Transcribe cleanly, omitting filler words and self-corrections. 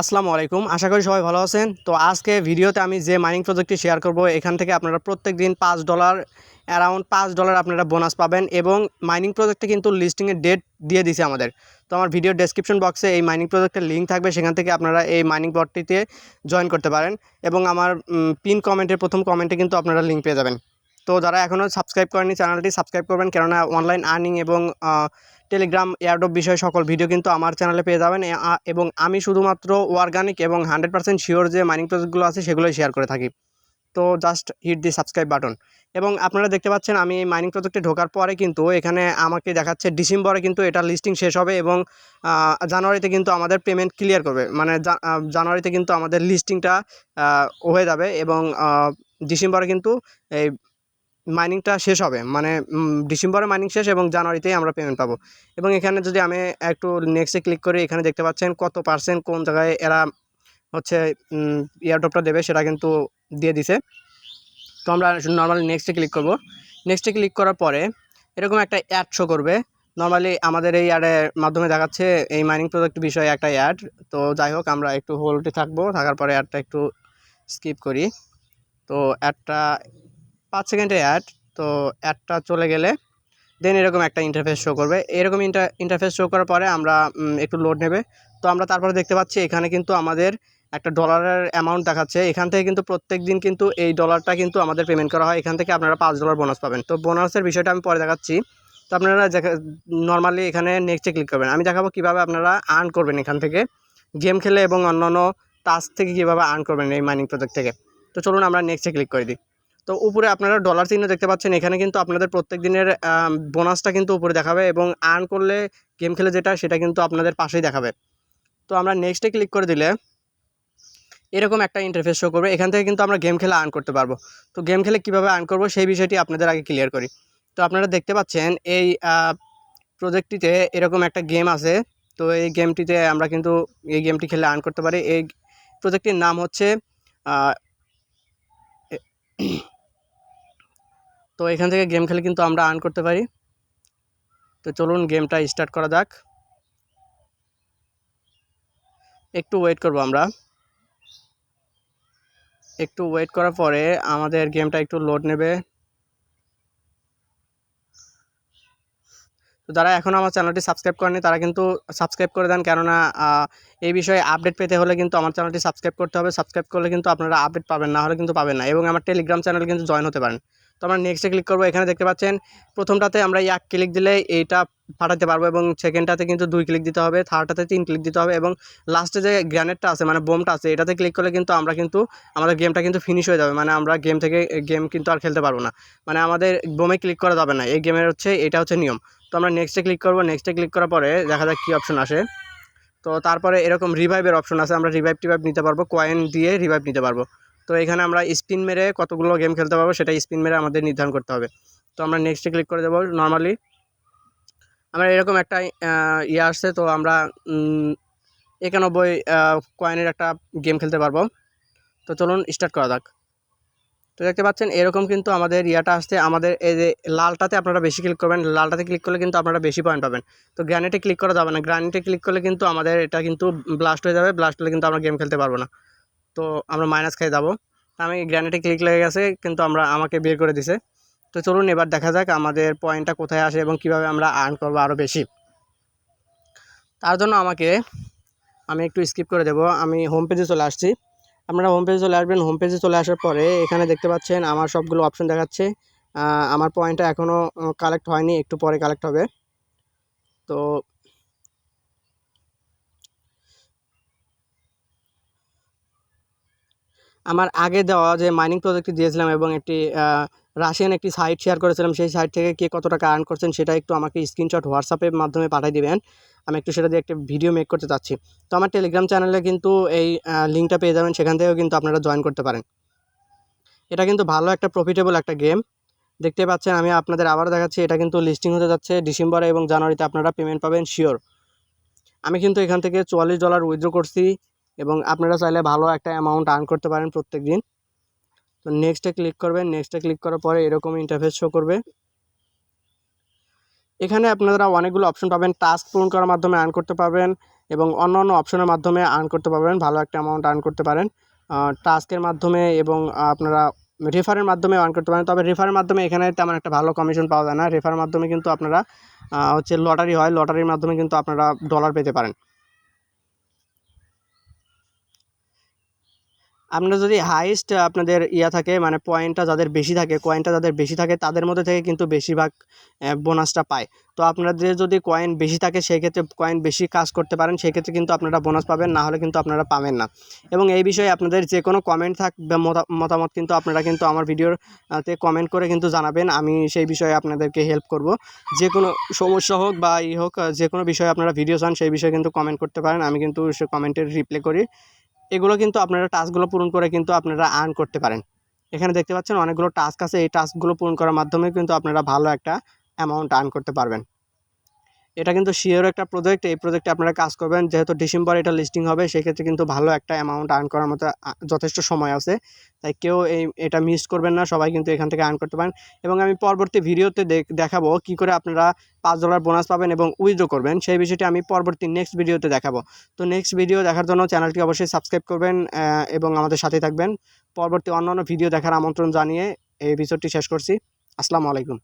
আসসালামু আলাইকুম, আশা করি সবাই ভালো আছেন। তো আজকে ভিডিওতে আমি যে মাইনিং প্রজেক্টটি শেয়ার করব, এখান থেকে আপনারা প্রত্যেকদিন $5 অ্যারাউন্ড $5 আপনারা বোনাস পাবেন এবং মাইনিং প্রজেক্টে কিন্তু লিস্টিংয়ের ডেট দিয়ে দিছে আমাদের। তো আমার ভিডিও ডেসক্রিপশন বক্সে এই মাইনিং প্রজেক্টের লিঙ্ক থাকবে, সেখান থেকে আপনারা এই মাইনিং বটটিতে জয়েন করতে পারেন এবং আমার পিন কমেন্টের প্রথম কমেন্টে কিন্তু আপনারা লিঙ্ক পেয়ে যাবেন। তো যারা এখনও সাবস্ক্রাইব করেনি চ্যানেলটি সাবস্ক্রাইব করবেন, কেননা অনলাইন আর্নিং এবং টেলিগ্রাম এয়ারড্রপ বিষয়ে সকল ভিডিও কিন্তু আমার চ্যানেলে পেয়ে যাবেন এবং আমি শুধুমাত্র অর্গানিক এবং 100% শিওর যে মাইনিং প্রজেক্টগুলো আছে সেগুলোই শেয়ার করে থাকি। তো জাস্ট হিট দি সাবস্ক্রাইব বাটন। এবং আপনারা দেখতে পাচ্ছেন আমি এই মাইনিং প্রজেক্টে ঢোকার পরে কিন্তু এখানে আমাকে দেখাচ্ছে ডিসেম্বরে কিন্তু এটা লিস্টিং শেষ হবে এবং জানুয়ারিতে কিন্তু আমাদের পেমেন্ট ক্লিয়ার করবে, মানে জানুয়ারিতে কিন্তু আমাদের লিস্টিংটা হয়ে যাবে এবং ডিসেম্বরে কিন্তু এই মাইনিংটা শেষ হবে, মানে ডিসেম্বরে মাইনিং শেষ এবং জানুয়ারিতেই আমরা পেমেন্ট পাবো। এবং এখানে যদি আমি একটু নেক্সটে ক্লিক করি, এখানে দেখতে পাচ্ছেন কত পার্সেন্ট কোন জায়গায় এরা হচ্ছে এয়ারড্রপটা দেবে সেটা কিন্তু দিয়ে দিছে। তো আমরা নর্মালি নেক্সটে ক্লিক করব। নেক্সটে ক্লিক করার পরে এরকম একটা অ্যাড শো করবে। নর্মালি আমাদের এই অ্যাডের মাধ্যমে দেখাচ্ছে এই মাইনিং প্রজেক্ট বিষয়ে একটা অ্যাড। তো যাই হোক, আমরা একটু হোল্ডে থাকবো, থাকার পরে অ্যাডটা একটু স্কিপ করি। তো অ্যাডটা 5 সেকেন্ডের অ্যাড। তো অ্যাডটা চলে গেলে দেন এরকম একটা ইন্টারফেস শো করবে। এরকম ইন্টারফেস শো করার পরে আমরা একটু লোড নেবে। তো আমরা তারপরে দেখতে পাচ্ছি এখানে কিন্তু আমাদের একটা ডলারের অ্যামাউন্ট দেখাচ্ছে। এখান থেকে কিন্তু প্রত্যেক দিন কিন্তু এই ডলারটা কিন্তু আমাদের পেমেন্ট করা হয়। এখান থেকে আপনারা $5 বোনাস পাবেন। তো বোনাসের বিষয়টা আমি পরে দেখাচ্ছি। তো আপনারা নর্মালি এখানে নেক্সটে ক্লিক করবেন। আমি দেখাবো কীভাবে আপনারা আর্ন করবেন এখান থেকে, গেম খেলে এবং অন্যান্য টাস্ক থেকে কীভাবে আর্ন করবেন এই মাইনিং প্রজেক্ট থেকে। তো চলুন আমরা নেক্সটে ক্লিক করে দিই। তো উপরে আপনারা ডলার চিহ্ন দেখতে পাচ্ছেন, এখানে কিন্তু আপনাদের প্রত্যেক দিনের বোনাসটা কিন্তু উপরে দেখাবে এবং আর্ন করলে গেম খেলে সেটা কিন্তু আপনাদের পাশেই দেখাবে। তো আমরা নেক্সটে ক্লিক করে দিলে এরকম একটা ইন্টারফেস শো করবে। এখান থেকে কিন্তু আমরা গেম খেলে আর্ন করতে পারবো। তো গেম খেলে কীভাবে আর্ন করবো সেই বিষয়টি আপনাদের আগে ক্লিয়ার করি। তো আপনারা দেখতে পাচ্ছেন এই প্রজেক্টটিতে এরকম একটা গেম আছে। তো এই গেমটিতে আমরা কিন্তু এই গেমটি খেলে আর্ন করতে পারি। এই প্রজেক্টটির নাম হচ্ছে তো এখান থেকে গেম খেলে কিন্তু আমরা আর্ন করতে পারি। তো চলুন গেমটা স্টার্ট করা যাক। একটু ওয়েট করব আমরা। একটু ওয়েট করার পরে আমাদের গেমটা একটু লোড নেবে। তো যারা এখনও আমার চ্যানেলটি সাবস্ক্রাইব করেনি তারা কিন্তু সাবস্ক্রাইব করে দেন, কেননা এই বিষয়ে আপডেট পেতে হলে কিন্তু আমার চ্যানেলটি সাবস্ক্রাইব করতে হবে। সাবস্ক্রাইব করলে কিন্তু আপনারা আপডেট পাবেন, না হলে কিন্তু পাবেন না। এবং আমার টেলিগ্রাম চ্যানেল কিন্তু জয়েন হতে পারেন। তো আমরা নেক্সটে ক্লিক করবো। এখানে দেখতে পাচ্ছেন প্রথমটাতে আমরা 1 ক্লিক দিলে এইটা পাঠাতে পারবো এবং সেকেন্ডটাতে কিন্তু 2 ক্লিক দিতে হবে, থার্ডটাতে 3 ক্লিক দিতে হবে এবং লাস্টে যে গ্রেনেডটা আছে মানে বোমটা আছে এটাতে ক্লিক করলে কিন্তু আমরা কিন্তু আমাদের গেমটা কিন্তু ফিনিশ হয়ে যাবে, মানে আমরা গেম কিন্তু আর খেলতে পারবো না, মানে আমাদের বোমে ক্লিক করা যাবে না। এই গেমের এটা হচ্ছে নিয়ম। তো আমরা নেক্সটে ক্লিক করব। নেক্সটে ক্লিক করার পরে দেখা যাক কী অপশন আসে। তো তারপরে এরকম রিভাইভের অপশন আছে, আমরা রিভাইভ নিতে পারবো, কয়েন দিয়ে রিভাইভ নিতে পারবো। তো এখানে আমরা স্পিন মেরে কতগুলো গেম খেলতে পারবো সেটা স্পিন মেরে আমাদের নির্ধারণ করতে হবে। তো আমরা নেক্সটে ক্লিক করে দেবো। নর্মালি আমরা এরকম একটা আসছে। তো আমরা 91 কয়েনের একটা গেম খেলতে পারবো। তো চলুন স্টার্ট করা যাক। তো দেখতে পাচ্ছেন এরকম কিন্তু আমাদের আসছে। আমাদের এই যে লালটাতে আপনারা বেশি ক্লিক করবেন, লালটাতে ক্লিক করলে কিন্তু আপনারা বেশি পয়েন্ট পাবেন। তো গ্রানেটে ক্লিক করা যাবে না, গ্রানেটে ক্লিক করলে কিন্তু আমাদের এটা কিন্তু ব্লাস্ট হয়ে যাবে, ব্লাস্ট হলে কিন্তু আমরা গেম খেলতে পারবো না। তো আমরা মাইনাস খেয়ে যাবো। আমি গ্রানেটে ক্লিক লেগে গেছে কিন্তু আমাকে বের করে দিছে। তো চলুন এবার দেখা যাক আমাদের পয়েন্টটা কোথায় আসে এবং কিভাবে আমরা আর্ন করবো আরও বেশি। তার জন্য আমি একটু স্কিপ করে দেব। আমি হোম পেজে চলে আসছি। আপনারা হোম পেজে চলে আসবেন। হোম পেজে চলে আসার পরে এখানে দেখতে পাচ্ছেন আমার সবগুলো অপশন দেখাচ্ছে। আমার পয়েন্টটা এখনও কালেক্ট হয়নি, একটু পরে কালেক্ট হবে। তো আমার আগে দেওয়া যে মাইনিং প্রজেক্টটি দিয়েছিলাম এবং একটি রাশিয়ান একটি সাইট শেয়ার করেছিলাম, সেই সাইট থেকে কে কত টাকা আর্ন করছেন সেটা একটু আমাকে স্ক্রিনশট হোয়াটসঅ্যাপের মাধ্যমে পাঠিয়ে দিবেন। আমি একটু সেটা দিয়ে একটা ভিডিও মেক করতে চাচ্ছি। তো আমার টেলিগ্রাম চ্যানেলে কিন্তু এই লিঙ্কটা পেয়ে যাবেন, সেখান থেকেও কিন্তু আপনারা জয়েন করতে পারেন। এটা কিন্তু ভালো একটা প্রফিটেবল একটা গেম। দেখতে পাচ্ছেন আমি আপনাদের আবারও দেখাচ্ছি, এটা কিন্তু লিস্টিং হতে যাচ্ছে ডিসেম্বরে এবং জানুয়ারিতে আপনারা পেমেন্ট পাবেন শিওর। আমি কিন্তু এখান থেকে $44 উইথড্র করছি এবং আপনারা চাইলে ভালো একটা অ্যামাউন্ট আর্ন করতে পারেন প্রত্যেক দিন। তো নেক্সটে ক্লিক করবেন। নেক্সটে ক্লিক করার পরে এরকম ইন্টারফেস শো করবে। এখানে আপনারা অনেকগুলো অপশন পাবেন। টাস্ক পূরণ করার মাধ্যমে আর্ন করতে পারবেন, এবং অন্য অপশনের মাধ্যমে আর্ন করতে পারবেন, ভালো একটা অ্যামাউন্ট আর্ন করতে পারেন টাস্কের মাধ্যমে এবং আপনারা রেফারের মাধ্যমে আর্ন করতে পারেন। তবে রেফারের মাধ্যমে এখানে তেমন একটা ভালো কমিশন পাওয়া যায় না। রেফারের মাধ্যমে কিন্তু আপনারা হচ্ছে লটারি হয়, লটারির মাধ্যমে কিন্তু আপনারা ডলার পেতে পারেন। আপনারা যদি হাইয়েস্ট আপনাদের থাকে মানে পয়েন্টটা যাদের বেশি থাকে, কয়েনটা যাদের বেশি থাকে তাদের মধ্যে থেকে কিন্তু বেশিরভাগ বোনাসটা পায়। তো আপনাদের যদি কয়েন বেশি থাকে সেই ক্ষেত্রে কয়েন বেশি কাজ করতে পারেন, সেই ক্ষেত্রে কিন্তু আপনারা বোনাস পাবেন, না হলে কিন্তু আপনারা পাবেন না। এবং এই বিষয়ে আপনাদের যে কোনো কমেন্ট থাকবে, মতামত কিন্তু আপনারা কিন্তু আমার ভিডিওতে কমেন্ট করে কিন্তু জানাবেন, আমি সেই বিষয়ে আপনাদেরকে হেল্প করব। যে কোনো সমস্যা হোক বা হোক, যে কোনো বিষয়ে আপনারা ভিডিও চান সেই বিষয়ে কিন্তু কমেন্ট করতে পারেন, আমি কিন্তু সে কমেন্টের রিপ্লাই করি। এগুলো কিন্তু আপনারা টাস্কগুলো পূরণ করে কিন্তু আপনারা আর্ন করতে পারেন। এখানে দেখতে পাচ্ছেন অনেকগুলো টাস্ক আছে, এই টাস্কগুলো পূরণ করার মাধ্যমে কিন্তু আপনারা ভালো একটা অ্যামাউন্ট আর্ন করতে পারবেন। এটা কিন্তু শিওর একটা প্রজেক্ট, এই প্রজেক্টে আপনারা কাজ করবেন, যেহেতু ডিসেম্বর এটা লিস্টিং হবে, সেক্ষেত্রে কিন্তু ভালো একটা অ্যামাউন্ট আর্ন করার মতো যথেষ্ট সময় আছে। তাই কেউ এটা মিস করবেন না, সবাই কিন্তু এখান থেকে আর্ন করতে পারেন। এবং আমি পরবর্তী ভিডিওতে দেখাবো কি করে আপনারা $5 বোনাস পাবেন এবং উইথড্র করবেন, সেই বিষয়টি আমি পরবর্তী নেক্সট ভিডিওতে দেখাবো। তো নেক্সট ভিডিও দেখার জন্য চ্যানেলটি অবশ্যই সাবস্ক্রাইব করবেন এবং আমাদের সাথে থাকবেন। পরবর্তী অন্যান্য ভিডিও দেখার আমন্ত্রণ জানিয়ে এই এপিসোডটি শেষ করছি। আসসালামু আলাইকুম।